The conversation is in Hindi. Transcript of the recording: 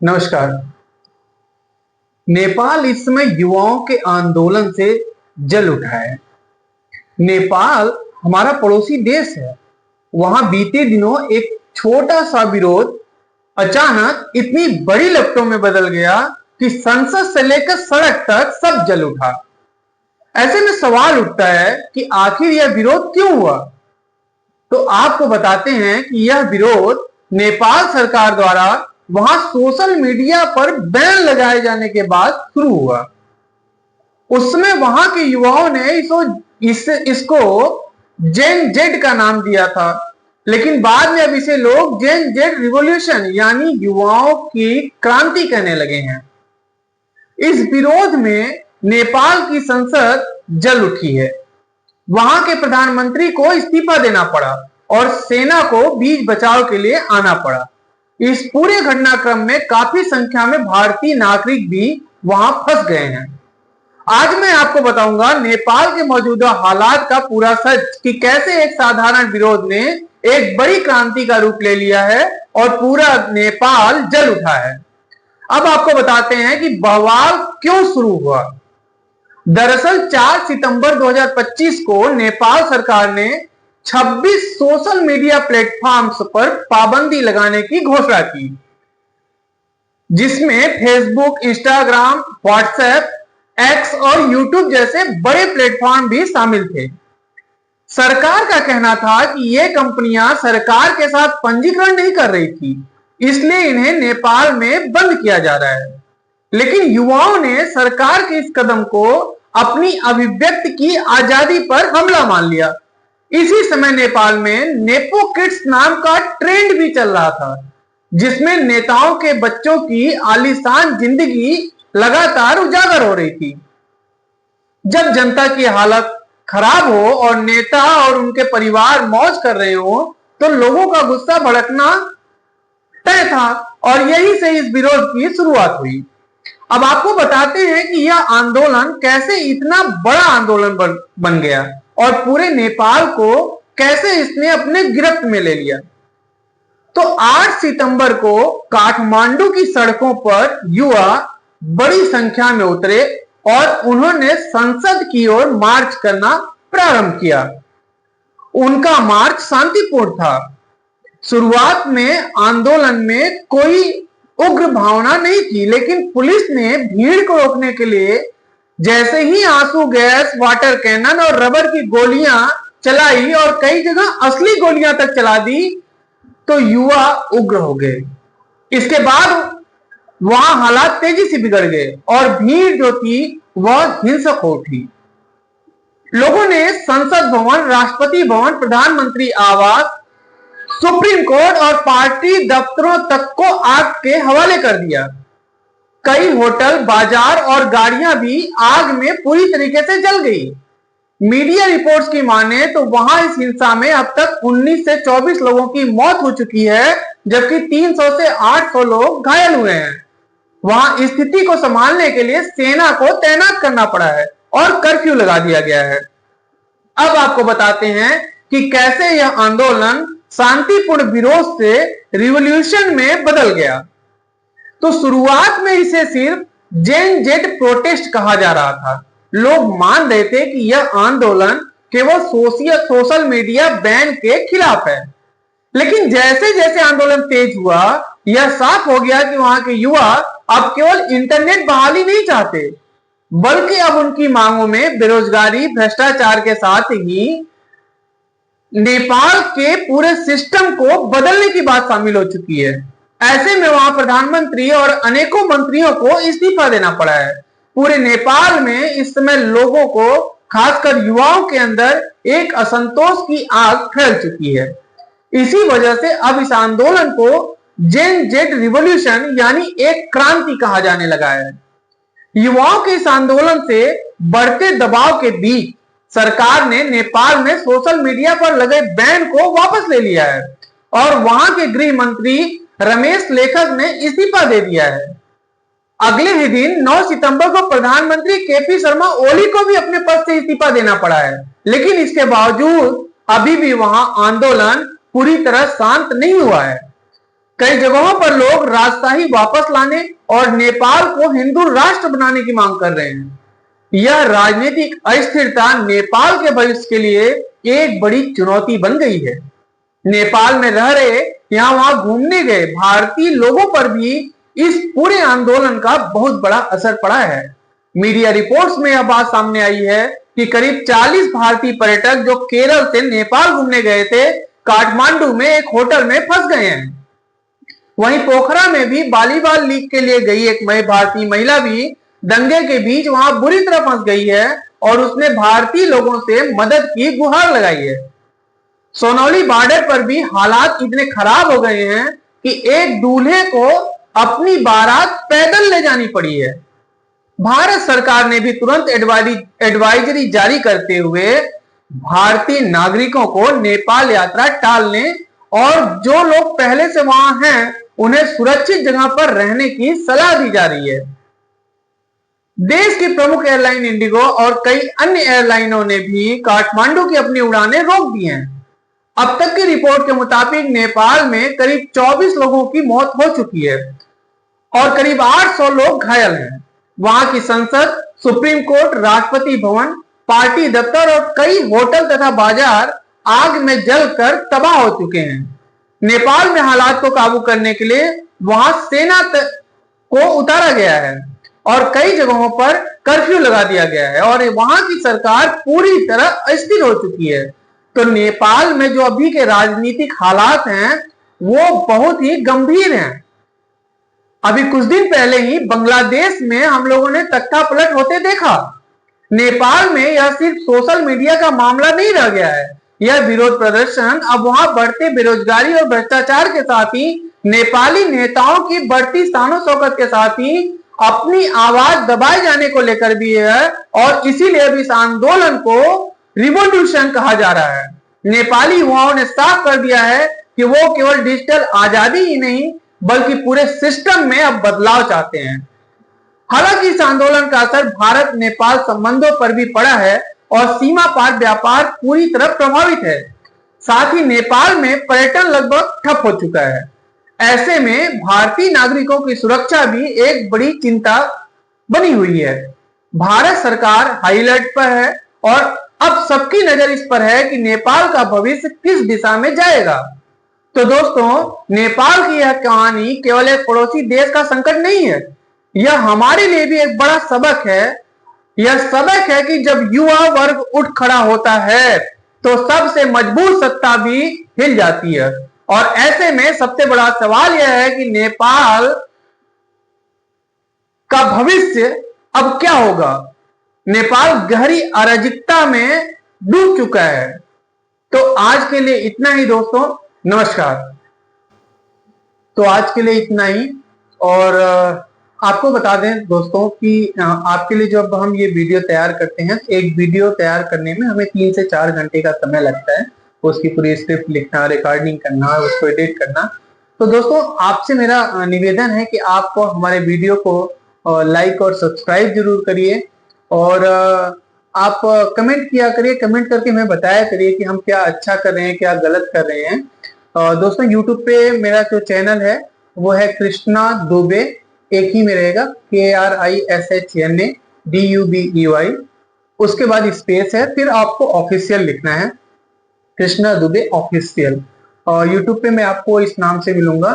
नमस्कार। नेपाल इस समय युवाओं के आंदोलन से जल उठा है। नेपाल हमारा पड़ोसी देश है। वहां बीते दिनों एक छोटा सा विरोध अचानक इतनी बड़ी लपटों में बदल गया कि संसद से लेकर सड़क तक सब जल उठा। ऐसे में सवाल उठता है कि आखिर यह विरोध क्यों हुआ। तो आपको बताते हैं कि यह विरोध नेपाल सरकार द्वारा वहां सोशल मीडिया पर बैन लगाए जाने के बाद शुरू हुआ। उसमें वहां के युवाओं ने इसको जेन जेड का नाम दिया था, लेकिन बाद में अब इसे लोग जेन जेड रिवॉल्यूशन यानी युवाओं की क्रांति कहने लगे हैं। इस विरोध में नेपाल की संसद जल उठी है। वहां के प्रधानमंत्री को इस्तीफा देना पड़ा और सेना को बीच बचाव के लिए आना पड़ा। इस पूरे घटनाक्रम में काफी संख्या में भारतीय नागरिक भी वहां फंस गए हैं। आज मैं आपको बताऊंगा नेपाल के मौजूदा हालात का पूरा सच कि कैसे एक साधारण विरोध ने एक बड़ी क्रांति का रूप ले लिया है और पूरा नेपाल जल उठा है। अब आपको बताते हैं कि बवाल क्यों शुरू हुआ। दरअसल 4 सितंबर 2025 को नेपाल सरकार ने 26 सोशल मीडिया प्लेटफॉर्म्स पर पाबंदी लगाने की घोषणा की, जिसमें फेसबुक, इंस्टाग्राम, व्हाट्सएप, एक्स और यूट्यूब जैसे बड़े प्लेटफॉर्म भी शामिल थे। सरकार का कहना था कि ये कंपनियां सरकार के साथ पंजीकरण नहीं कर रही थी, इसलिए इन्हें नेपाल में बंद किया जा रहा है। लेकिन युवाओं ने सरकार के इस कदम को अपनी अभिव्यक्ति की आजादी पर हमला मान लिया। इसी समय नेपाल में नेपो किड्स नाम का ट्रेंड भी चल रहा था, जिसमें नेताओं के बच्चों की आलीशान जिंदगी लगातार उजागर हो रही थी। जब जनता की हालत खराब हो और नेता और उनके परिवार मौज कर रहे हो, तो लोगों का गुस्सा भड़कना तय था और यही से इस विरोध की शुरुआत हुई। अब आपको बताते हैं कि यह आंदोलन कैसे इतना बड़ा आंदोलन बन गया और पूरे नेपाल को कैसे इसने अपने गिरफ्त में ले लिया। तो 8 सितंबर को काठमांडू की सड़कों पर युवा बड़ी संख्या में उतरे और उन्होंने संसद की ओर मार्च करना प्रारंभ किया। उनका मार्च शांतिपूर्ण था। शुरुआत में आंदोलन में कोई उग्र भावना नहीं थी, लेकिन पुलिस ने भीड़ को रोकने के लिए जैसे ही आंसू गैस, वाटर कैनन और रबर की गोलियां चलाई और कई जगह असली गोलियां तक चला दी, तो युवा उग्र हो गए। इसके बाद वहां हालात तेजी से बिगड़ गए और भीड़ जो थी वह हिंसक हो उठी। लोगों ने संसद भवन, राष्ट्रपति भवन, प्रधानमंत्री आवास, सुप्रीम कोर्ट और पार्टी दफ्तरों तक को आग के हवाले कर दिया। कई होटल, बाजार और गाड़ियां भी आग में पूरी तरीके से जल गई। मीडिया रिपोर्ट्स की माने तो वहां इस हिंसा में अब तक 19 से 24 लोगों की मौत हो चुकी है, जबकि 300 से 800 लोग घायल हुए हैं। वहां स्थिति को संभालने के लिए सेना को तैनात करना पड़ा है और कर्फ्यू लगा दिया गया है। अब आपको बताते हैं कि कैसे यह आंदोलन शांतिपूर्ण विरोध से रिवॉल्यूशन में बदल गया। तो शुरुआत में इसे सिर्फ जेन जेड प्रोटेस्ट कहा जा रहा था। लोग मान रहे थे कि यह आंदोलन केवल सोशल मीडिया बैन के खिलाफ है। लेकिन जैसे जैसे आंदोलन तेज हुआ, यह साफ हो गया कि वहां के युवा अब केवल इंटरनेट बहाली नहीं चाहते, बल्कि अब उनकी मांगों में बेरोजगारी, भ्रष्टाचार के साथ ही नेपाल के पूरे सिस्टम को बदलने की बात शामिल हो चुकी है। ऐसे में वहां प्रधानमंत्री और अनेकों मंत्रियों को इस्तीफा देना पड़ा है। पूरे नेपाल में इस समय लोगों को, खासकर युवाओं के अंदर एक असंतोष की आग फैल चुकी है। इसी वजह से अब इस आंदोलन को जेन जेड रिवॉल्यूशन यानी एक क्रांति कहा जाने लगा है। युवाओं के इस आंदोलन से बढ़ते दबाव के बीच सरकार ने नेपाल में सोशल मीडिया पर लगे बैन को वापस ले लिया है और वहां के गृह मंत्री रमेश लेखक ने इस्तीफा दे दिया है। अगले ही दिन 9 सितंबर को प्रधानमंत्री केपी शर्मा ओली को भी अपने पद से इस्तीफा देना पड़ा है, लेकिन इसके बावजूद अभी भी वहां आंदोलन पूरी तरह शांत नहीं हुआ है। कई जगहों पर लोग राजशाही वापस लाने और नेपाल को हिंदू राष्ट्र बनाने की मांग कर रहे हैं। यह राजनीतिक अस्थिरता नेपाल के भविष्य के लिए एक बड़ी चुनौती बन गई है। नेपाल में रह रहे, यहां वहां घूमने गए भारतीय लोगों पर भी इस पूरे आंदोलन का बहुत बड़ा असर पड़ा है। मीडिया रिपोर्ट्स में यह बात सामने आई है कि करीब 40 भारतीय पर्यटक जो केरल से नेपाल घूमने गए थे, काठमांडू में एक होटल में फंस गए हैं। वहीं पोखरा में भी वॉलीबॉल लीग के लिए गई एक भारतीय महिला भी दंगे के बीच वहां बुरी तरह फंस गई है और उसने भारतीय लोगों से मदद की गुहार लगाई है। सोनौली बॉर्डर पर भी हालात इतने खराब हो गए हैं कि एक दूल्हे को अपनी बारात पैदल ले जानी पड़ी है। भारत सरकार ने भी तुरंत एडवाइजरी जारी करते हुए भारतीय नागरिकों को नेपाल यात्रा टालने और जो लोग पहले से वहां हैं उन्हें सुरक्षित जगह पर रहने की सलाह दी जा रही है। देश की प्रमुख एयरलाइन इंडिगो और कई अन्य एयरलाइनों ने भी काठमांडू की अपनी उड़ानें रोक दी हैं। अब तक की रिपोर्ट के मुताबिक नेपाल में करीब 24 लोगों की मौत हो चुकी है और करीब 800 लोग घायल हैं। वहां की संसद, supreme court, Rashtrapati Bhavan, party दफ्तर और कई होटल तथा बाजार आग में जलकर तबाह हो चुके हैं। नेपाल में हालात को काबू करने के लिए वहां सेना को उतारा गया है और कई जगहों पर कर्फ्यू लगा दिया गया है और वहां की सरकार पूरी तरह अस्थिर हो चुकी है। तो नेपाल में जो अभी के राजनीतिक हालात हैं वो बहुत ही गंभीर हैं। अभी कुछ दिन पहले ही बांग्लादेश में हम लोगों ने तख्ता पलट होते देखा। नेपाल में यह सिर्फ सोशल मीडिया का मामला नहीं रह गया है, यह विरोध प्रदर्शन अब वहां बढ़ते बेरोजगारी और भ्रष्टाचार के साथ ही नेपाली नेताओं की बढ़ती शानो शौकत के साथ ही अपनी आवाज दबाए जाने को लेकर भी है और इसीलिए अब इस आंदोलन को रिवॉल्यूशन कहा जा रहा है। नेपाली युवाओं ने साफ कर दिया है कि वो केवल डिजिटल आजादी ही नहीं बल्कि पूरे सिस्टम में अब बदलाव चाहते हैं। हालांकि इस आंदोलन का असर भारत नेपाल संबंधों पर भी पड़ा है और सीमा पार व्यापार पूरी तरह प्रभावित है। साथ ही नेपाल में पर्यटन लगभग ठप हो चुका है। ऐसे में भारतीय नागरिकों की सुरक्षा भी एक बड़ी चिंता बनी हुई है। भारत सरकार हाई अलर्ट पर है और अब सबकी नजर इस पर है कि नेपाल का भविष्य किस दिशा में जाएगा। तो दोस्तों, नेपाल की यह कहानी केवल एक पड़ोसी देश का संकट नहीं है, यह हमारे लिए भी एक बड़ा सबक है। यह सबक है कि जब युवा वर्ग उठ खड़ा होता है तो सबसे मजबूत सत्ता भी हिल जाती है और ऐसे में सबसे बड़ा सवाल यह है कि नेपाल का भविष्य अब क्या होगा। नेपाल गहरी अराजकता में डूब चुका है। तो आज के लिए इतना ही दोस्तों, नमस्कार। तो आज के लिए इतना ही और आपको बता दें दोस्तों कि आपके लिए जब हम ये वीडियो तैयार करते हैं, एक वीडियो तैयार करने में हमें 3 से 4 घंटे का समय लगता है। उसकी पूरी स्क्रिप्ट लिखना, रिकॉर्डिंग करना, उसको एडिट करना। तो दोस्तों, आपसे मेरा निवेदन है कि आप हमारे वीडियो को लाइक और सब्सक्राइब जरूर करिए और आप कमेंट किया करिए, कमेंट करके हमें बताया करिए कि हम क्या अच्छा कर रहे हैं, क्या गलत कर रहे हैं। दोस्तों, यूट्यूब पे मेरा जो चैनल है वो है कृष्णा दुबे, एक ही में रहेगा, KRISHNADUBEY, उसके बाद स्पेस है, फिर आपको ऑफिशियल लिखना है, कृष्णा दुबे ऑफिशियल। और यूट्यूब पे मैं आपको इस नाम से मिलूंगा।